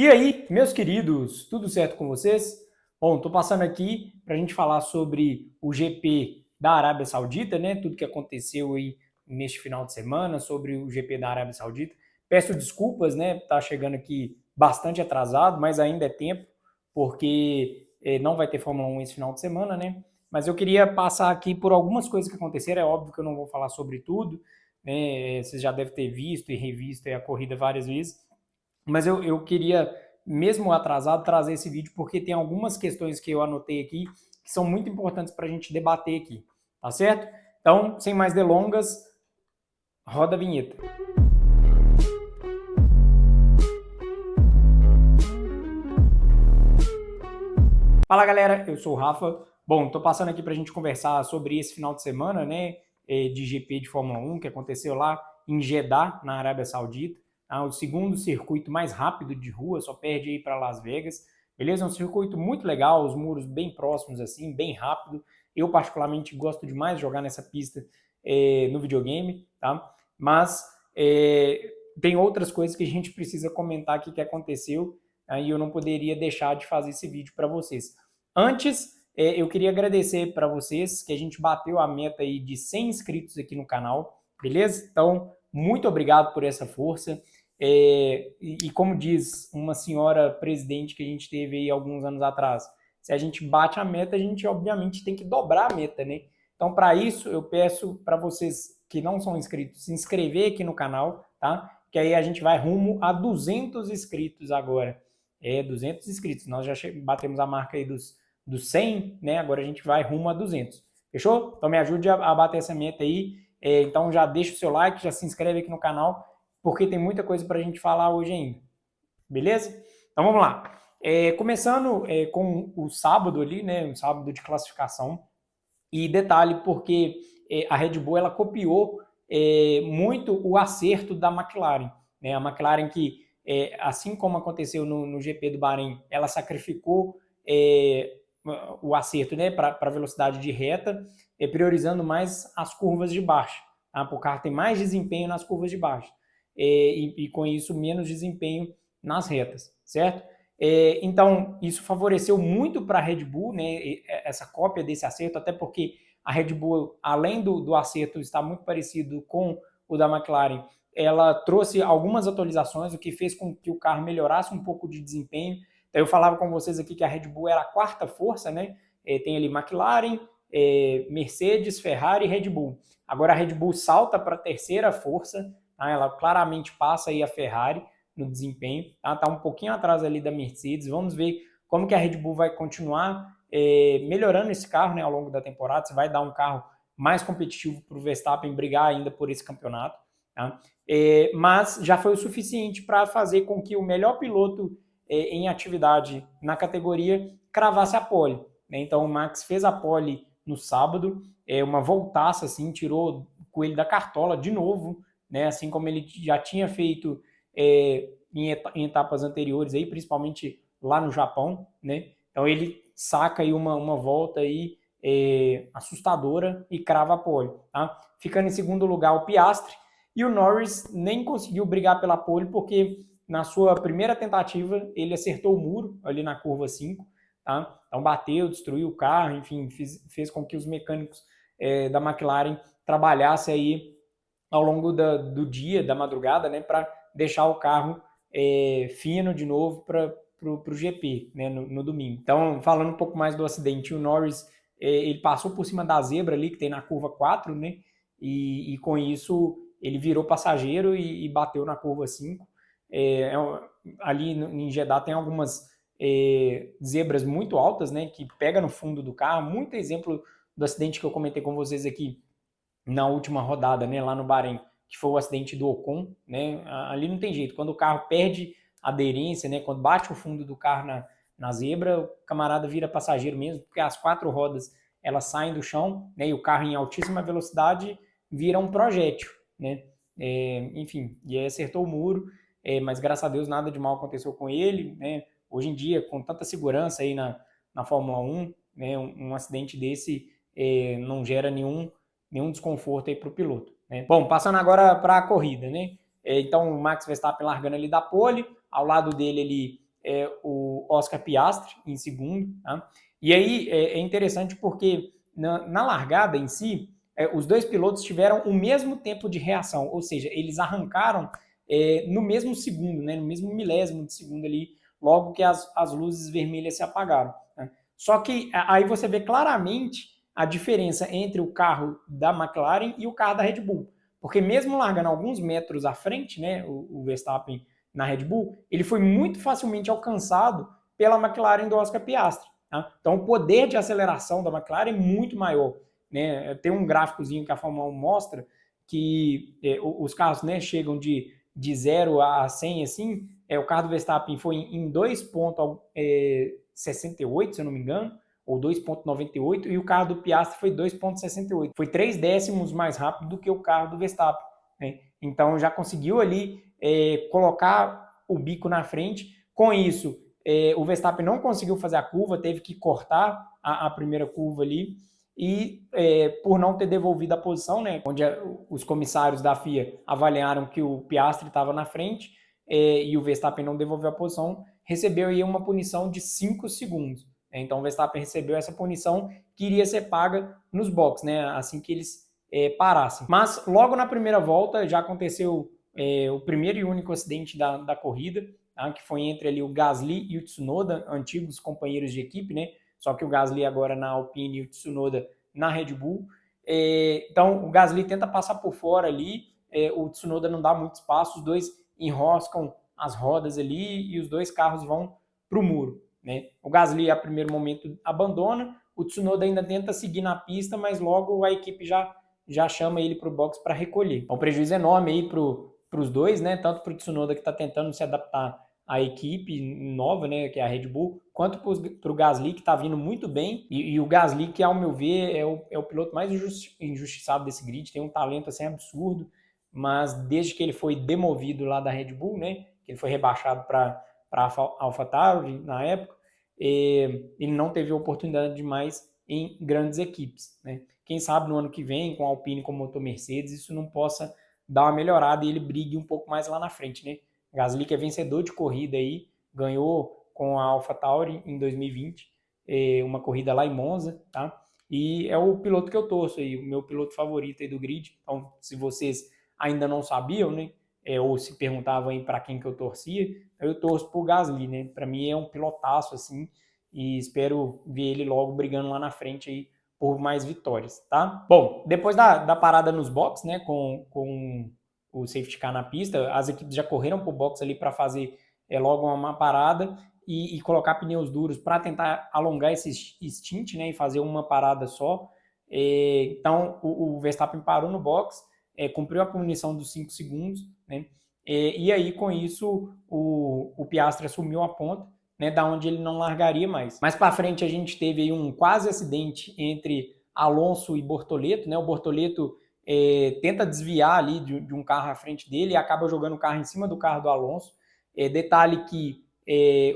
E aí, meus queridos, tudo certo com vocês? Bom, estou passando aqui para a gente falar sobre o GP da Arábia Saudita, né? Tudo que aconteceu aí neste final de semana sobre o GP da Arábia Saudita. Peço desculpas, né? Tá chegando aqui bastante atrasado, mas ainda é tempo, porque não vai ter Fórmula 1 esse final de semana, né? Mas eu queria passar aqui por algumas coisas que aconteceram. É óbvio que eu não vou falar sobre tudo, né? Vocês já devem ter visto e revisto a corrida várias vezes. Mas eu queria, mesmo atrasado, trazer esse vídeo porque tem algumas questões que eu anotei aqui que são muito importantes para a gente debater aqui, tá certo? Então, sem mais delongas, roda a vinheta. Fala galera, eu sou o Rafa. Bom, tô passando aqui para a gente conversar sobre esse final de semana, né, de GP de Fórmula 1 que aconteceu lá em Jeddah, na Arábia Saudita. O segundo circuito mais rápido de rua, só perde aí para Las Vegas. Beleza? É um circuito muito legal, os muros bem próximos assim, bem rápido. Eu particularmente gosto demais de jogar nessa pista no videogame, tá? Mas tem outras coisas que a gente precisa comentar aqui que aconteceu, e eu não poderia deixar de fazer esse vídeo para vocês. Antes, eu queria agradecer para vocês que a gente bateu a meta aí de 100 inscritos aqui no canal, beleza? Então, muito obrigado por essa força. E como diz uma senhora presidente que a gente teve aí alguns anos atrás, se a gente bate a meta, a gente obviamente tem que dobrar a meta, né? Então, para isso, eu peço para vocês que não são inscritos se inscrever aqui no canal, tá? Que aí a gente vai rumo a 200 inscritos agora. 200 inscritos. Nós já batemos a marca aí dos 100, né? Agora a gente vai rumo a 200. Fechou? Então me ajude a bater essa meta aí. Então já deixa o seu like, já se inscreve aqui no canal, porque tem muita coisa para a gente falar hoje ainda. Beleza? Então vamos lá. Começando com o sábado ali, né? Um sábado de classificação. E detalhe, porque a Red Bull ela copiou muito o acerto da McLaren. Né? A McLaren que, assim como aconteceu no GP do Bahrein, ela sacrificou o acerto, né, para a velocidade de reta, priorizando mais as curvas de baixo. Tá? O carro tem mais desempenho nas curvas de baixo. E com isso, menos desempenho nas retas, certo? Então, isso favoreceu muito para a Red Bull, né, essa cópia desse acerto, até porque a Red Bull, além do acerto estar muito parecido com o da McLaren, ela trouxe algumas atualizações, o que fez com que o carro melhorasse um pouco de desempenho. Então, eu falava com vocês aqui que a Red Bull era a quarta força, né? Tem ali McLaren, Mercedes, Ferrari e Red Bull. Agora a Red Bull salta para a terceira força, tá? Ela claramente passa aí a Ferrari no desempenho, tá um pouquinho atrás ali da Mercedes. Vamos ver como que a Red Bull vai continuar melhorando esse carro, né, ao longo da temporada. Se vai dar um carro mais competitivo para o Verstappen brigar ainda por esse campeonato, tá? Mas já foi o suficiente para fazer com que o melhor piloto em atividade na categoria cravasse a pole, né? Então o Max fez a pole no sábado, uma voltaça assim, tirou o coelho da cartola de novo, né? Assim como ele já tinha feito em etapas anteriores, aí, principalmente lá no Japão, né? Então ele saca aí uma volta aí, assustadora e crava a pole. Tá? Ficando em segundo lugar o Piastri, e o Norris nem conseguiu brigar pela pole porque na sua primeira tentativa ele acertou o muro ali na curva 5, tá? Então bateu, destruiu o carro, enfim, fez com que os mecânicos da McLaren trabalhassem aí ao longo do dia, da madrugada, né, para deixar o carro fino de novo para o GP, né, no domingo. Então, falando um pouco mais do acidente, o Norris ele passou por cima da zebra ali, que tem na curva 4, né, e com isso ele virou passageiro e bateu na curva 5. Ali em Jeddah tem algumas zebras muito altas, né, que pega no fundo do carro. Muito exemplo do acidente que eu comentei com vocês aqui na última rodada, né, lá no Bahrein, que foi o acidente do Ocon, né, ali não tem jeito, quando o carro perde aderência, né, quando bate o fundo do carro na zebra, o camarada vira passageiro mesmo, porque as quatro rodas elas saem do chão, né, e o carro em altíssima velocidade vira um projétil, né, enfim, e aí acertou o muro, mas graças a Deus nada de mal aconteceu com ele, né, hoje em dia, com tanta segurança aí na Fórmula 1, né, um acidente desse não gera nenhum desconforto aí para o piloto. Né? Bom, passando agora para a corrida, né? Então o Max Verstappen largando ali da pole, ao lado dele ali o Oscar Piastri em segundo. Tá? E aí é interessante porque na largada em si, os dois pilotos tiveram o mesmo tempo de reação, ou seja, eles arrancaram no mesmo segundo, né, no mesmo milésimo de segundo ali, logo que as luzes vermelhas se apagaram. Né? Só que aí você vê claramente a diferença entre o carro da McLaren e o carro da Red Bull. Porque mesmo largando alguns metros à frente, né, o Verstappen na Red Bull, ele foi muito facilmente alcançado pela McLaren do Oscar Piastri. Tá? Então o poder de aceleração da McLaren é muito maior. Né? Tem um gráficozinho que a Fórmula 1 mostra que os carros, né, chegam de 0 a 100 assim, o carro do Verstappen foi em 2,68, se eu não me engano, ou 2,98, e o carro do Piastri foi 2,68. Foi 3 décimos mais rápido do que o carro do Verstappen. Né? Então já conseguiu ali colocar o bico na frente. Com isso, o Verstappen não conseguiu fazer a curva, teve que cortar a primeira curva ali, e por não ter devolvido a posição, né, onde os comissários da FIA avaliaram que o Piastri estava na frente e o Verstappen não devolveu a posição, recebeu aí uma punição de 5 segundos. Então o Verstappen recebeu essa punição que iria ser paga nos boxes, né, assim que eles parassem. Mas logo na primeira volta já aconteceu o primeiro e único acidente da corrida, tá, que foi entre ali o Gasly e o Tsunoda, antigos companheiros de equipe, né? Só que o Gasly agora na Alpine e o Tsunoda na Red Bull. Então o Gasly tenta passar por fora ali, o Tsunoda não dá muito espaço, os dois enroscam as rodas ali e os dois carros vão para o muro. Né? O Gasly a primeiro momento abandona, o Tsunoda ainda tenta seguir na pista, mas logo a equipe já chama ele para o box para recolher. É um prejuízo enorme aí para os dois, né? Tanto para o Tsunoda que está tentando se adaptar à equipe nova, né, que é a Red Bull, quanto para o Gasly, que está vindo muito bem, e o Gasly, que ao meu ver é o piloto mais injustiçado desse grid, tem um talento assim absurdo, mas desde que ele foi demovido lá da Red Bull, né, que ele foi rebaixado para AlphaTauri na época, ele não teve oportunidade demais em grandes equipes. Né? Quem sabe no ano que vem, com a Alpine como motor Mercedes, isso não possa dar uma melhorada e ele brigue um pouco mais lá na frente, né? Gasly, que é vencedor de corrida aí, ganhou com a AlphaTauri em 2020, uma corrida lá em Monza, tá? E é o piloto que eu torço aí, o meu piloto favorito aí do grid. Então, se vocês ainda não sabiam, né? Ou se perguntavam aí para quem que eu torcia, eu torço pro Gasly, né? Para mim é um pilotaço assim e espero ver ele logo brigando lá na frente aí por mais vitórias, tá? Bom, depois da parada nos boxes, né, com o safety car na pista, as equipes já correram para o box ali para fazer logo uma parada e colocar pneus duros para tentar alongar esse stint, né, e fazer uma parada só. Então o Verstappen parou no box, cumpriu a punição dos 5 segundos, né, e aí com isso o Piastri assumiu a ponta, né, da onde ele não largaria mais. Mais para frente a gente teve aí um quase acidente entre Alonso e Bortoleto, né, o Bortoleto tenta desviar ali de um carro à frente dele e acaba jogando o carro em cima do carro do Alonso. Detalhe que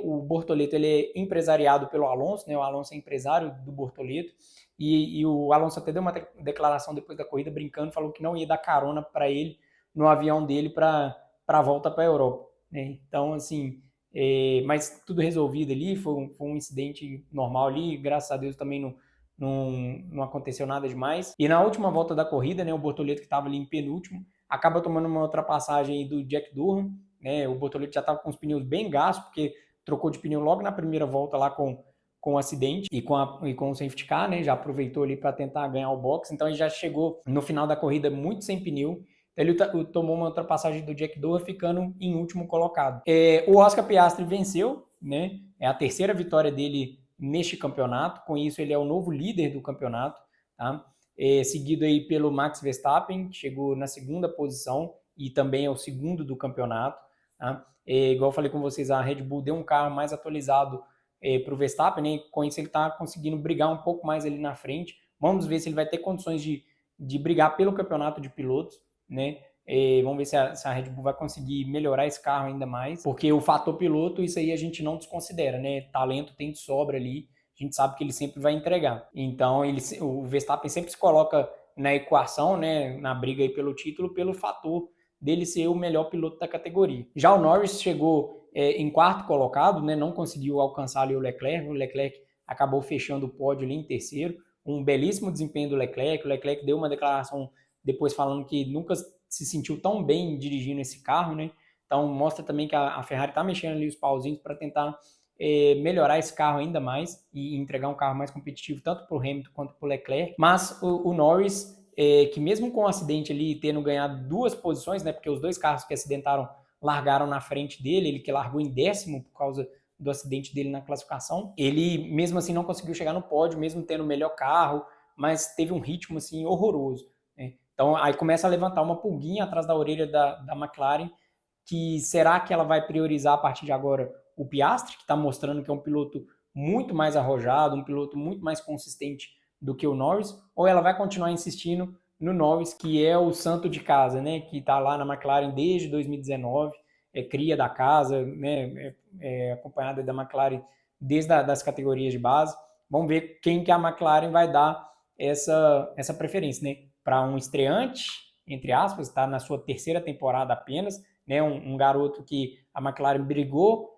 o Bortoleto ele é empresariado pelo Alonso, né? O Alonso é empresário do Bortoleto, e o Alonso até deu uma declaração depois da corrida brincando, falou que não ia dar carona para ele no avião dele para a volta para a Europa. Né? Então, assim, mas tudo resolvido ali, foi um incidente normal ali, graças a Deus também não aconteceu nada demais. E na última volta da corrida, né, o Bortoleto, que estava ali em penúltimo, acaba tomando uma ultrapassagem do Jack Durham. Né, o Bortoleto já estava com os pneus bem gastos, porque trocou de pneu logo na primeira volta lá com o acidente e com o safety car, né, já aproveitou ali para tentar ganhar o box. Então ele já chegou no final da corrida muito sem pneu. Ele tomou uma ultrapassagem do Jack Durham, ficando em último colocado. O Oscar Piastri venceu, né, é a terceira vitória dele neste campeonato. Com isso, ele é o novo líder do campeonato, tá? Seguido aí pelo Max Verstappen, que chegou na segunda posição e também é o segundo do campeonato. Tá? Igual eu falei com vocês, a Red Bull deu um carro mais atualizado para o Verstappen, né? Com isso ele está conseguindo brigar um pouco mais ali na frente. Vamos ver se ele vai ter condições de brigar pelo campeonato de pilotos, né? Vamos ver se a Red Bull vai conseguir melhorar esse carro ainda mais, porque o fator piloto, isso aí a gente não desconsidera, né? Talento tem de sobra ali, a gente sabe que ele sempre vai entregar. Então, o Verstappen sempre se coloca na equação, né? Na briga aí pelo título, pelo fator dele ser o melhor piloto da categoria. Já o Norris chegou em quarto colocado, né, não conseguiu alcançar ali o Leclerc acabou fechando o pódio ali em terceiro, um belíssimo desempenho do Leclerc, o Leclerc deu uma declaração depois falando que nunca se sentiu tão bem dirigindo esse carro, né, então mostra também que a Ferrari está mexendo ali os pauzinhos para tentar melhorar esse carro ainda mais e entregar um carro mais competitivo tanto para o Hamilton quanto para o Leclerc, mas o Norris, que mesmo com o acidente ali tendo ganhado 2 posições, né, porque os 2 carros que acidentaram largaram na frente dele, ele que largou em 10º por causa do acidente dele na classificação, ele mesmo assim não conseguiu chegar no pódio, mesmo tendo o melhor carro, mas teve um ritmo assim horroroso, né? Então aí começa a levantar uma pulguinha atrás da orelha da McLaren, que será que ela vai priorizar a partir de agora o Piastri, que está mostrando que é um piloto muito mais arrojado, um piloto muito mais consistente do que o Norris, ou ela vai continuar insistindo no Norris, que é o santo de casa, né, que está lá na McLaren desde 2019, cria da casa, né, acompanhada da McLaren desde das categorias de base. Vamos ver quem que a McLaren vai dar essa preferência, né, para um estreante, entre aspas, está na sua terceira temporada apenas, né, um garoto que a McLaren brigou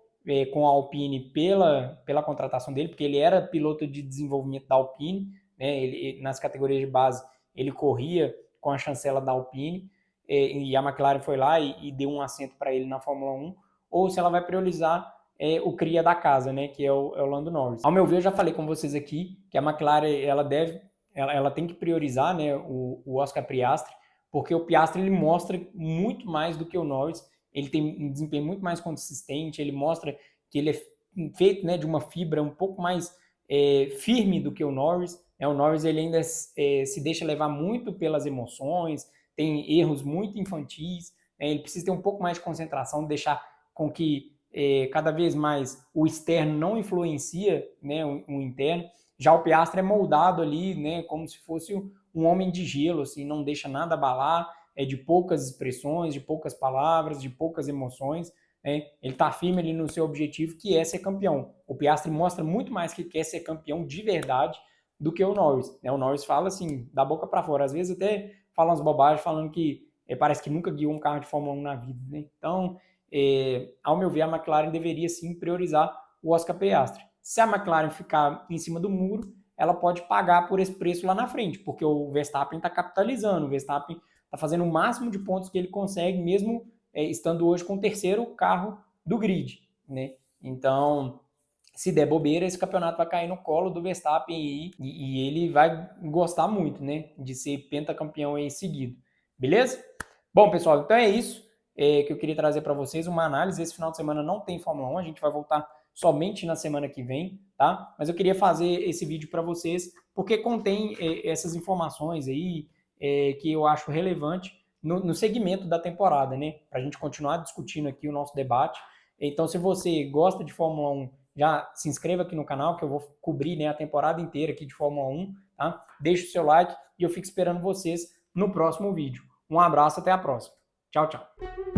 com a Alpine pela contratação dele, porque ele era piloto de desenvolvimento da Alpine, né, ele, nas categorias de base ele corria com a chancela da Alpine, e a McLaren foi lá e deu um assento para ele na Fórmula 1, ou se ela vai priorizar o cria da casa, né, que é o Lando Norris. Ao meu ver, eu já falei com vocês aqui que a McLaren ela tem que priorizar, né, o Oscar Piastri, porque o Piastri ele mostra muito mais do que o Norris, ele tem um desempenho muito mais consistente, ele mostra que ele é feito, né, de uma fibra um pouco mais firme do que o Norris. O Norris ele ainda se deixa levar muito pelas emoções, tem erros muito infantis, ele precisa ter um pouco mais de concentração, deixar com que cada vez mais o externo não influencia, né, o interno. Já o Piastri é moldado ali, né, como se fosse um homem de gelo, assim, não deixa nada abalar, de poucas expressões, de poucas palavras, de poucas emoções, né? Ele está firme ali no seu objetivo, que é ser campeão. O Piastri mostra muito mais que quer ser campeão de verdade do que o Norris, né? O Norris fala assim, da boca para fora, às vezes até fala umas bobagens, falando que parece que nunca guiou um carro de Fórmula 1 na vida, né? Então, ao meu ver, a McLaren deveria sim priorizar o Oscar Piastri. Se a McLaren ficar em cima do muro, ela pode pagar por esse preço lá na frente, porque o Verstappen está capitalizando, o Verstappen está fazendo o máximo de pontos que ele consegue, mesmo estando hoje com o terceiro carro do grid, né? Então, se der bobeira, esse campeonato vai cair no colo do Verstappen e ele vai gostar muito, né, de ser pentacampeão em seguido. Beleza? Bom, pessoal, então é isso que eu queria trazer para vocês, uma análise. Esse final de semana não tem Fórmula 1, a gente vai voltar somente na semana que vem, tá? Mas eu queria fazer esse vídeo para vocês porque contém essas informações aí que eu acho relevante no segmento da temporada, né? Para a gente continuar discutindo aqui o nosso debate. Então, se você gosta de Fórmula 1, já se inscreva aqui no canal, que eu vou cobrir, né, a temporada inteira aqui de Fórmula 1, tá? Deixe o seu like e eu fico esperando vocês no próximo vídeo. Um abraço, até a próxima. Tchau, tchau.